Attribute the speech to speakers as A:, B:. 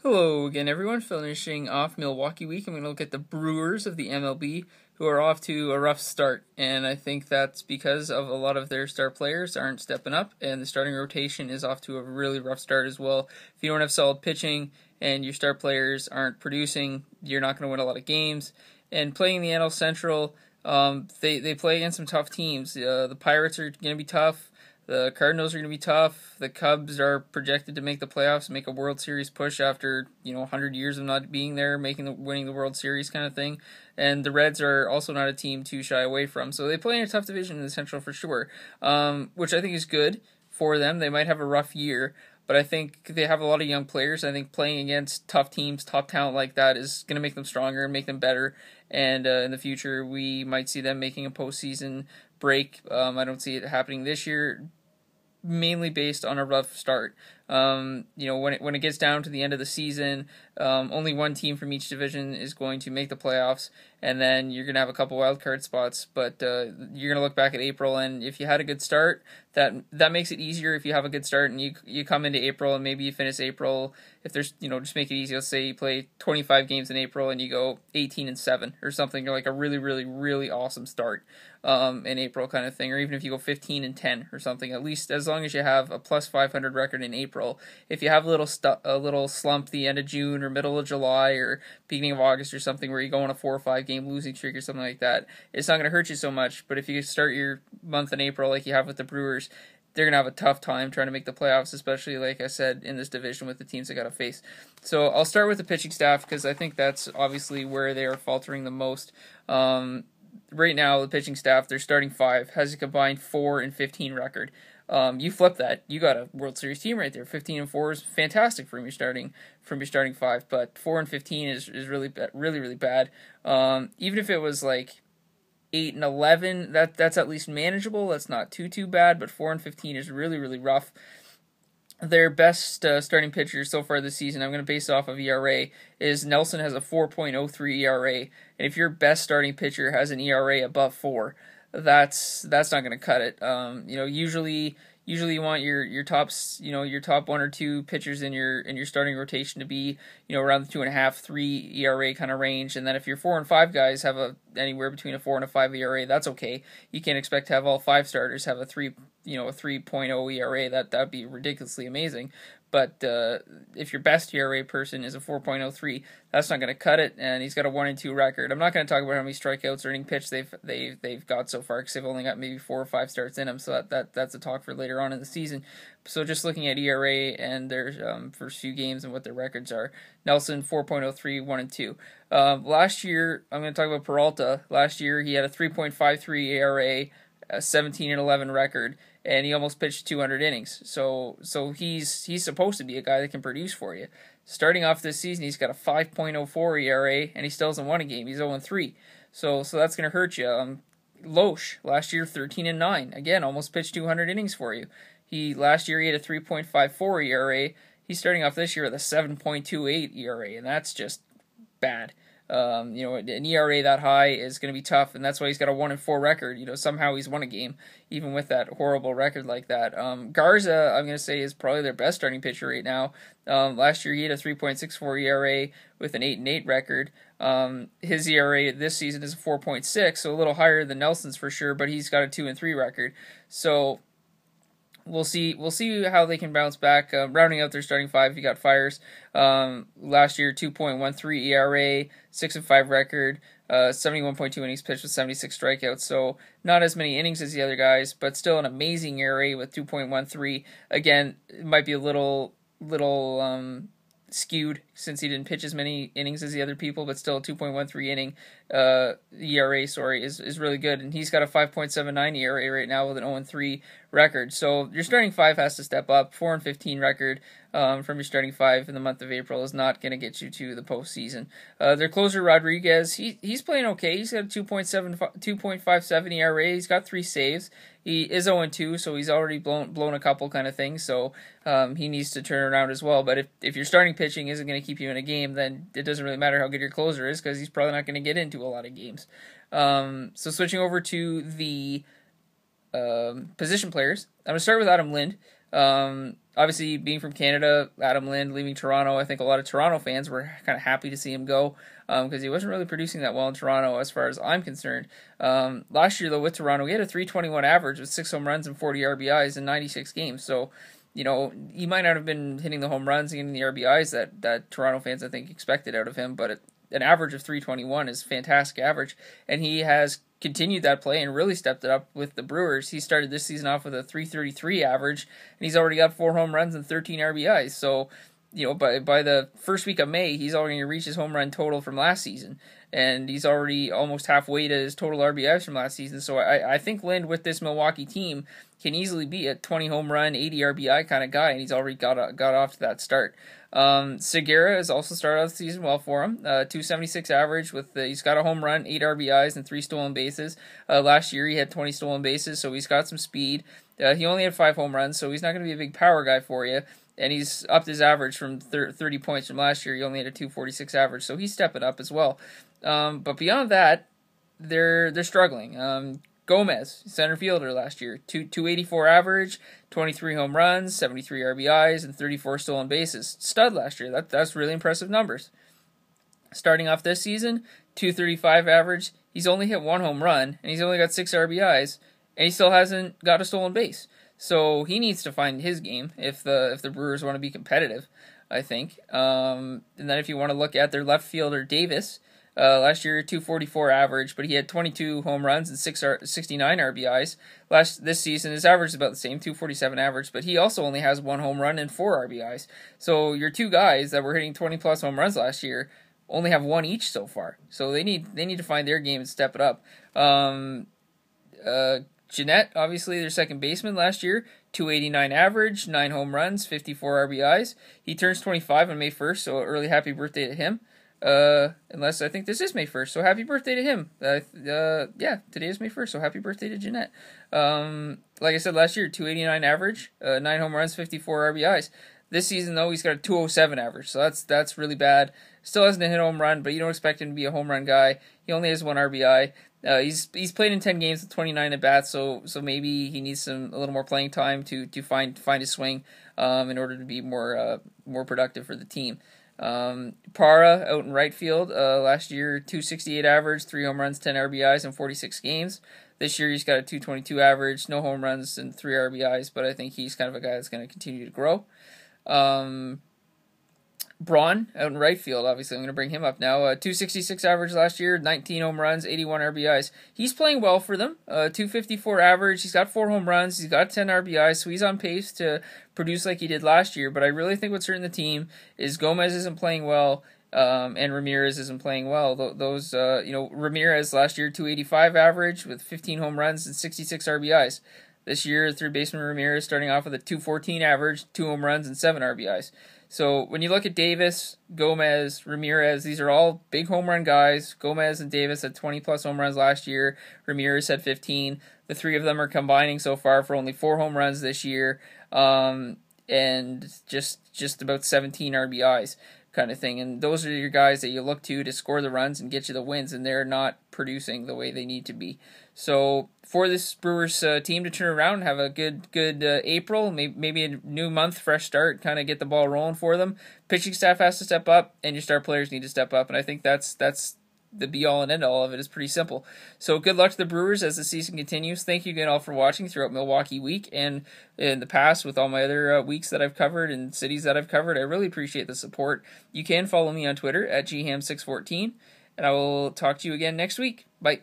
A: Hello again, everyone. Finishing off Milwaukee week, I'm going to look at the Brewers of the MLB, who are off to a rough start, and I think that's because of a lot of their star players aren't stepping up, and the starting rotation is off to a really rough start as well. If you don't have solid pitching and your star players aren't producing, you're not going to win a lot of games. And playing the NL Central, they play against some tough teams. The Pirates are going to be tough. The Cardinals are going to be tough. The Cubs are projected to make the playoffs, make a World Series push after 100 years of not being there, winning the World Series kind of thing. And the Reds are also not a team to shy away from. So they play in a tough division in the Central for sure, which I think is good for them. They might have a rough year, but I think they have a lot of young players. I think playing against tough teams, top talent like that is going to make them stronger and make them better. And in the future, we might see them making a postseason break. I don't see it happening this year, mainly based on a rough start. When it gets down to the end of the season, only one team from each division is going to make the playoffs, and then you're gonna have a couple wild card spots. But you're gonna look back at April, and if you had a good start, that makes it easier. If you have a good start and you come into April and maybe you finish April, if there's just make it easy. Let's say you play 25 games in April and you go 18-7 or something. You're like a really really really awesome start in April kind of thing, or even if you go 15-10 or something. At least as long as you have a plus 500 record in April. If you have a little slump the end of June or middle of July or beginning of August or something where you go on a 4 or 5 game losing streak or something like that, it's not going to hurt you so much. But if you start your month in April like you have with the Brewers, they're going to have a tough time trying to make the playoffs, especially, like I said, in this division with the teams they got to face. So I'll start with the pitching staff because I think that's obviously where they are faltering the most. Right now, the pitching staff, their starting five, has a combined 4-15 record. You flip that, you got a World Series team right there. 15-4 is fantastic from your starting five, but 4-15 is really really bad. Even if it was like 8-11, that's at least manageable. That's not too bad, but 4-15 is really really rough. Their best starting pitcher so far this season, I'm going to base off of ERA, is Nelson has a 4.03 ERA, and if your best starting pitcher has an ERA above 4, that's not going to cut it. Usually you want your tops, your top one or two pitchers in your starting rotation to be, around the 2.5-3 ERA kind of range, and then if your 4 and 5 guys have anywhere between a 4 and a 5 ERA, that's okay. You can't expect to have all 5 starters have a 3.0 ERA. That'd be ridiculously amazing. But if your best ERA person is a 4.03, that's not going to cut it, and he's got a 1-2 record. I'm not going to talk about how many strikeouts or inning pitch they've got so far, because they've only got maybe 4 or 5 starts in them. So that's a talk for later on in the season. So just looking at ERA and their first few games and what their records are, Nelson 4.03, 1-2. Last year, I'm going to talk about Peralta. Last year he had a 3.53 ERA, a 17-11 record, and he almost pitched 200 innings. So he's supposed to be a guy that can produce for you. Starting off this season, he's got a 5.04 ERA, and he still hasn't won a game. He's 0-3. So that's going to hurt you. Loesch, last year 13-9. Again, almost pitched 200 innings for you. Last year he had a 3.54 ERA. He's starting off this year with a 7.28 ERA, and that's just bad. An ERA that high is going to be tough, and that's why he's got a 1-4 record. Somehow he's won a game, even with that horrible record like that. Garza, I'm going to say, is probably their best starting pitcher right now. Last year he had a 3.64 ERA with an 8-8 record. His ERA this season is a 4.6, so a little higher than Nelson's for sure, but he's got a 2-3 record. So We'll see how they can bounce back. Rounding out their starting five, you got Fires. Last year, 2.13 ERA, 6-5 record, 71.2 innings pitched with 76 strikeouts. So not as many innings as the other guys, but still an amazing ERA with 2.13. Again, it might be a little skewed since he didn't pitch as many innings as the other people, but still 2.13 inning ERA, is really good, and he's got a 5.79 ERA right now with an 0-3 record. So your starting five has to step up. 4-15 record from your starting five in the month of April is not going to get you to the postseason. Their closer Rodriguez, he's playing okay. He's got a 2.57 ERA. He's got 3 saves. He is 0-2, so he's already blown a couple kind of things. So he needs to turn around as well. But if your starting pitching isn't going to keep you in a game, then it doesn't really matter how good your closer is, because he's probably not going to get into a lot of games. So switching over to the position players, I'm going to start with Adam Lind. Obviously, being from Canada, Adam Lind leaving Toronto, I think a lot of Toronto fans were kind of happy to see him go because he wasn't really producing that well in Toronto as far as I'm concerned. Last year, though, with Toronto, he had a 321 average with 6 home runs and 40 RBIs in 96 games. So, you know, he might not have been hitting the home runs and getting the RBIs that Toronto fans, I think, expected out of him, but an average of 321 is a fantastic average, and he has continued that play and really stepped it up with the Brewers. He started this season off with a 333 average, and he's already got 4 home runs and 13 RBIs. So, you know, by the first week of May, he's already going to reach his home run total from last season, and he's already almost halfway to his total RBIs from last season. So I think Lind with this Milwaukee team can easily be a 20 home run, 80 RBI kind of guy, and he's already got off to that start. Segura has also started out the season well for him. 276 average with he's got a home run, 8 RBIs, and 3 stolen bases. Last year he had 20 stolen bases, so he's got some speed. He only had 5 home runs, so he's not going to be a big power guy for you. And he's upped his average from 30 points from last year. He only had a 246 average, so he's stepping up as well. But beyond that, they're struggling. Gomez, center fielder last year, 284 average, 23 home runs, 73 RBIs, and 34 stolen bases. Stud last year. That's really impressive numbers. Starting off this season, 235 average. He's only hit 1 home run, and he's only got 6 RBIs, and he still hasn't got a stolen base. So he needs to find his game if the Brewers want to be competitive, I think. And then if you want to look at their left fielder, Davis, last year 244 average, but he had 22 home runs and 69 RBIs. This season his average is about the same, 247 average, but he also only has 1 home run and 4 RBIs. So your 2 guys that were hitting 20 plus home runs last year only have 1 each so far. So they need to find their game and step it up. Jeanette, obviously their second baseman last year, 289 average, 9 home runs, 54 RBIs. He turns 25 on May 1st, so early happy birthday to him. Unless I think this is May 1st, so happy birthday to him. Yeah, today is May 1st, so happy birthday to Jeanette. Like I said, last year, 289 average, 9 home runs, 54 RBIs. This season, though, he's got a 207 average, so that's really bad. Still hasn't hit a home run, but you don't expect him to be a home run guy. He only has 1 RBI. He's played in 10 games with 29 at bats, so maybe he needs a little more playing time to find his swing in order to be more productive for the team. Parra out in right field last year, 268 average, 3 home runs, 10 RBIs in 46 games. This year he's got a 222 average, no home runs and 3 RBIs, but I think he's kind of a guy that's going to continue to grow. Braun out in right field, obviously I'm going to bring him up now. 266 average last year, 19 home runs, 81 RBIs. He's playing well for them. 254 average, he's got 4 home runs, he's got 10 RBIs, so he's on pace to produce like he did last year. But I really think what's hurting the team is Gomez isn't playing well, and Ramirez isn't playing well. Ramirez last year, 285 average with 15 home runs and 66 RBIs. This year, third baseman Ramirez starting off with a 214 average, 2 home runs, and 7 RBIs. So when you look at Davis, Gomez, Ramirez, these are all big home run guys. Gomez and Davis had 20-plus home runs last year. Ramirez had 15. The 3 of them are combining so far for only 4 home runs this year, and just about 17 RBIs kind of thing. And those are your guys that you look to score the runs and get you the wins, and they're not producing the way they need to be. So for this Brewers team to turn around and have a good April, maybe a new month, fresh start, kind of get the ball rolling for them, pitching staff has to step up, and your star players need to step up. And I think that's the be-all and end-all of it is pretty simple. So good luck to the Brewers as the season continues. Thank you again all for watching throughout Milwaukee Week and in the past with all my other weeks that I've covered and cities that I've covered. I really appreciate the support. You can follow me on Twitter at GHAM614, and I will talk to you again next week. Bye.